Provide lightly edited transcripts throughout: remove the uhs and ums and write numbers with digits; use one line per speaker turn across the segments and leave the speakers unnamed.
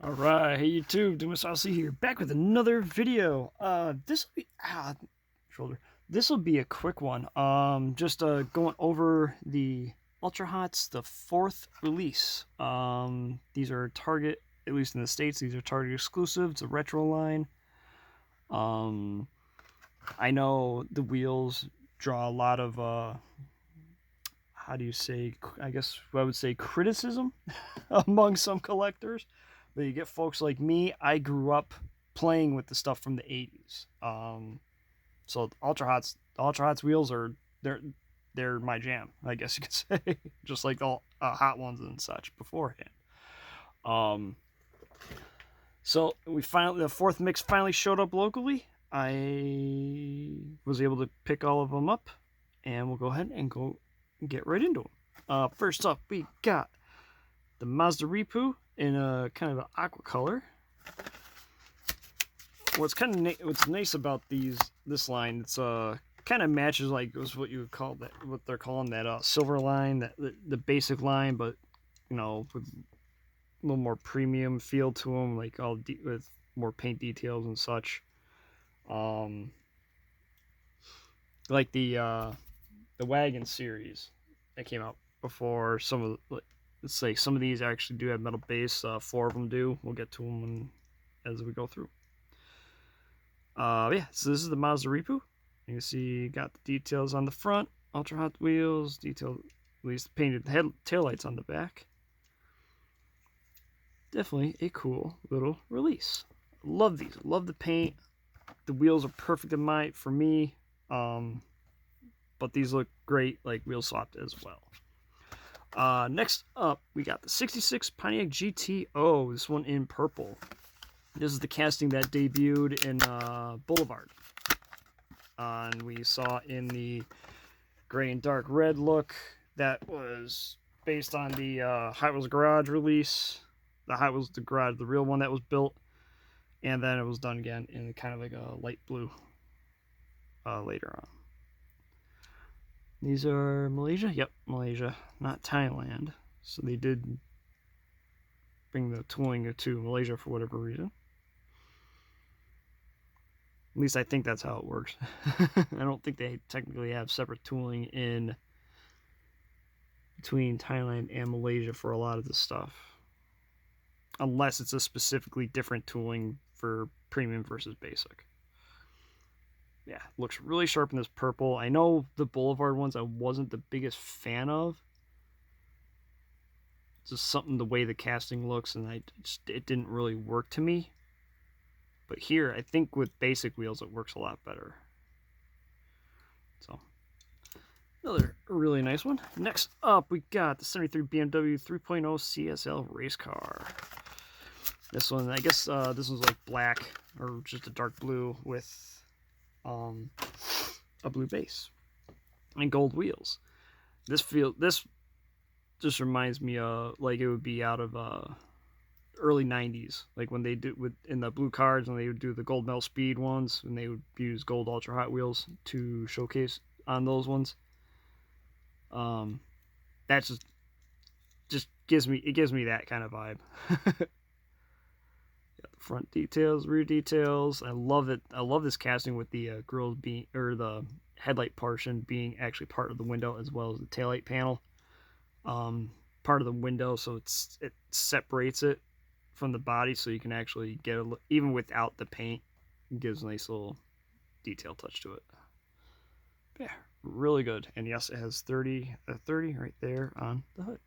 Alright, hey YouTube, Doing Saucy here, back with another video. This will be shoulder. This will be a quick one. Just going over the Ultra Hots, the 4th release. These are Target, at least in the States. These are Target exclusive. It's a retro line. I know the wheels draw a lot of how do you say? I guess I would say criticism among some collectors. But you get folks like me. I grew up playing with the stuff from the 80s. So the Ultra Hots wheels they're my jam, I guess you could say. Just like all hot ones and such beforehand. So the 4th mix finally showed up locally. I was able to pick all of them up, and we'll go ahead and go get right into them. First up, we got the Mazeru in a kind of an aqua color. What's nice about this line, it's kind of matches like what you would call that, what they're calling that silver line, that the basic line, but you know, with a little more premium feel to them, like with more paint details and such. Like the wagon series that came out before. Let's say some of these actually do have metal base. 4 of them do. We'll get to them as we go through. Yeah, so this is the Mazeru. You can see got the details on the front, Ultra Hot wheels, at least painted taillights on the back. Definitely a cool little release. Love these. Love the paint. The wheels are perfect for me. But these look great, like wheel swapped as well. Next up, we got the 66 Pinec GTO, this one in purple. This is the casting that debuted in Boulevard. And we saw in the gray and dark red look that was based on the Hot Wheels Garage release. The Hot Wheels Garage, the real one that was built. And then it was done again in kind of like a light blue later on. These are Malaysia? Yep, Malaysia, not Thailand. So they did bring the tooling to Malaysia for whatever reason. At least I think that's how it works. I don't think they technically have separate tooling in between Thailand and Malaysia for a lot of this stuff. Unless it's a specifically different tooling for premium versus basic. Yeah, looks really sharp in this purple. I know the Boulevard ones I wasn't the biggest fan of. It's just something, the way the casting looks, and it didn't really work to me. But here, I think with basic wheels, it works a lot better. So, another really nice one. Next up, we got the 73 BMW 3.0 CSL race car. This one, I guess this one's like black, or just a dark blue with a blue base and gold wheels. This just reminds me of like it would be out of early 90s, like when they do in the blue cards, when they would do the gold metal speed ones, and they would use gold Ultra Hot wheels to showcase on those ones. That just gives me that kind of vibe. Front details, rear details. I love it. I love this casting with the grills being, or the headlight portion being actually part of the window, as well as the taillight panel. Part of the window, so it separates it from the body, so you can actually get even without the paint, it gives a nice little detail touch to it. Yeah, really good. And yes, it has 30 right there on the hood.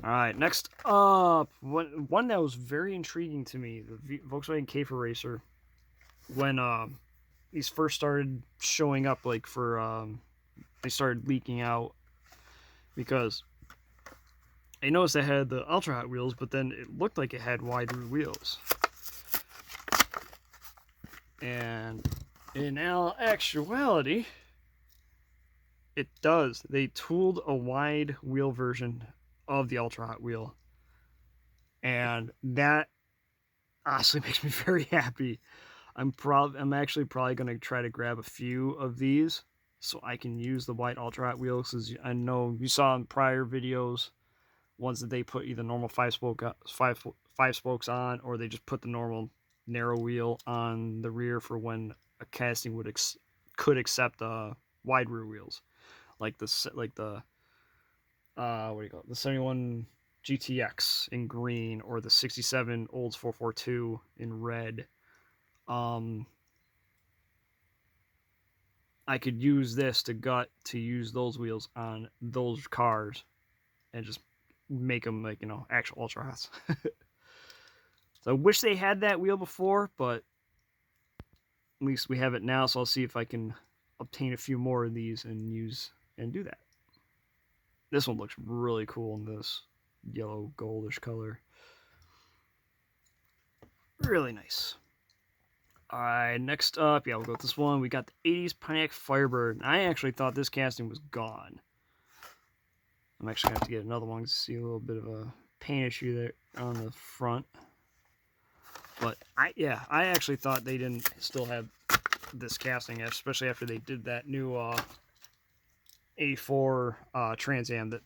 Alright, next up, one that was very intriguing to me, the Volkswagen Käfer Racer. When these first started showing up, like they started leaking out, because I noticed they had the Ultra Hot wheels, but then it looked like it had wide rear wheels. And in actuality, it does. They tooled a wide wheel version of the Ultra Hot wheel, and that honestly makes me very happy. I'm actually probably going to try to grab a few of these so I can use the white Ultra Hot wheels, because I know you saw in prior videos ones that they put either normal five spokes on, or they just put the normal narrow wheel on the rear for when a casting could accept wide rear wheels, like the what do you call it? The 71 GTX in green, or the 67 Olds 442 in red. I could use this to use those wheels on those cars and just make them like, you know, actual Ultra Hots. So I wish they had that wheel before, but at least we have it now, so I'll see if I can obtain a few more of these and do that. This one looks really cool in this yellow goldish color. Really nice. Alright, next up, yeah, we'll go with this one. We got the 80s Pinec Firebird. I actually thought this casting was gone. I'm actually going to have to get another one to see a little bit of a paint issue there on the front. But, I actually thought they didn't still have this casting, especially after they did that new 84 Trans Am that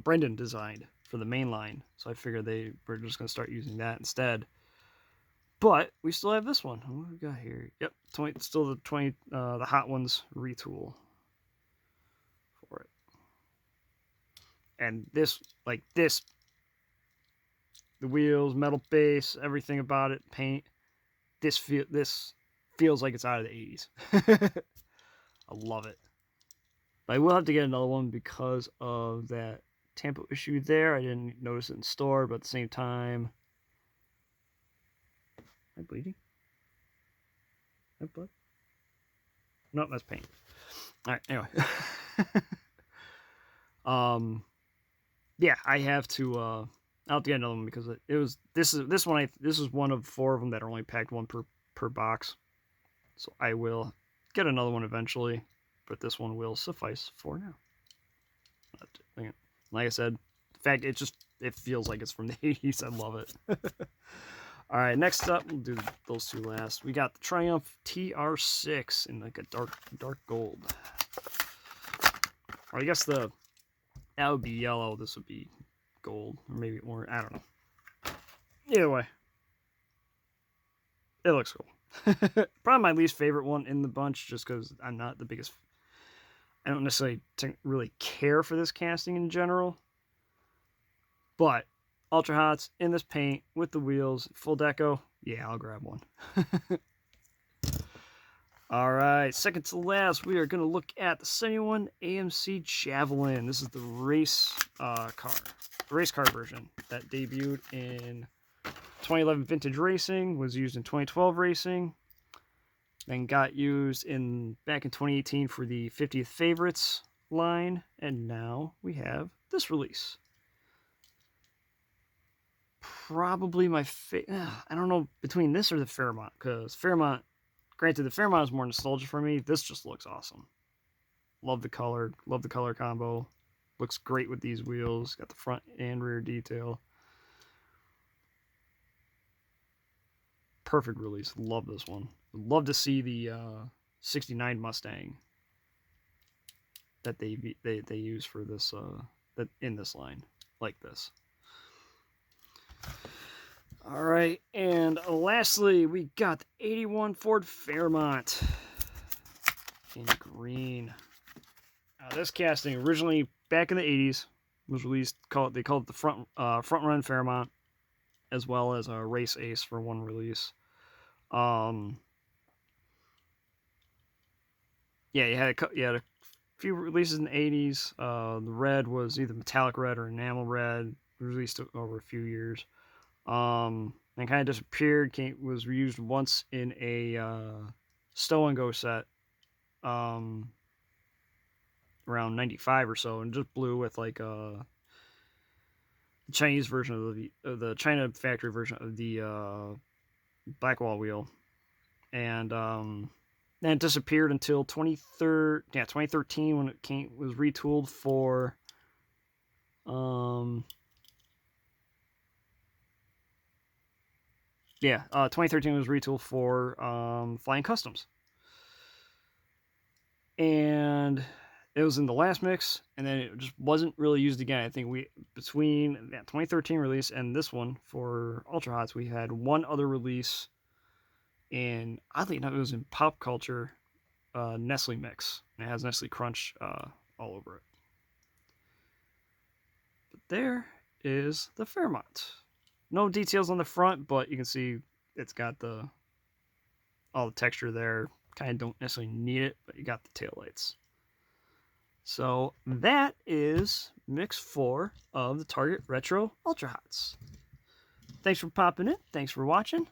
Brendan designed for the main line. So I figured they were just going to start using that instead. But we still have this one. What do we got here? Yep, still the Hot Ones retool for it. And this, the wheels, metal base, everything about it, paint. This feels like it's out of the 80s. I love it. But I will have to get another one because of that tampo issue there. I didn't notice it in store, but at the same time, am I bleeding? That blood? No, that's paint. All right. Anyway, yeah, I have to. I'll have to get another one because this is one of 4 of them that are only packed one per box. So I will get another one eventually, but this one will suffice for now. Like I said, in fact, it feels like it's from the 80s. I love it. All right, next up, we'll do those two last. We got the Triumph TR6 in like a dark gold. Or I guess that would be yellow. This would be gold, or maybe orange. I don't know. Either way, it looks cool. Probably my least favorite one in the bunch, just because I'm not the biggest. I don't necessarily really care for this casting in general, but Ultra Hots in this paint with the wheels, full deco, yeah, I'll grab one. All right, second to last, we are going to look at the 71 AMC Javelin. This is the race car version that debuted in 2011 Vintage Racing, was used in 2012 Racing, then got used back in 2018 for the 50th Favorites line, and now we have this release. Probably my favorite. I don't know, between this or the Fairmont, because Fairmont, granted, the Fairmont is more nostalgia for me. This just looks awesome. Love the color combo. Looks great with these wheels. Got the front and rear detail. Perfect release. Love this one. Love to see the 69 Mustang that they use for this that in this line, like this. All right, and lastly, we got the 81 Ford Fairmont in green. This casting originally back in the 80s was released. They called it the front run Fairmont, as well as a race ace for one release. Yeah, you had a few releases in the 80s. The red was either metallic red or enamel red. Released over a few years. And kind of disappeared. Was reused once in a stow and go set around 95 or so, and just blew with like the Chinese version of the China factory version of the Blackwall wheel, and then it disappeared until 2013 when it was retooled for 2013 was retooled for Flying Customs. And It was in the last mix, and then it just wasn't really used again. I think between that 2013 release and this one for Ultra Hots, we had one other release, and oddly enough, it was in Pop Culture Nestle mix. And it has Nestle Crunch all over it. But there is the Fairmont. No details on the front, but you can see it's got all the texture there. Kind of don't necessarily need it, but you got the taillights. So that is mix 4 of the Target Retro Ultra Hots. Thanks for popping in. Thanks for watching.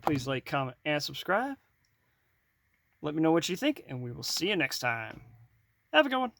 Please like, comment, and subscribe. Let me know what you think, and we will see you next time. Have a good one.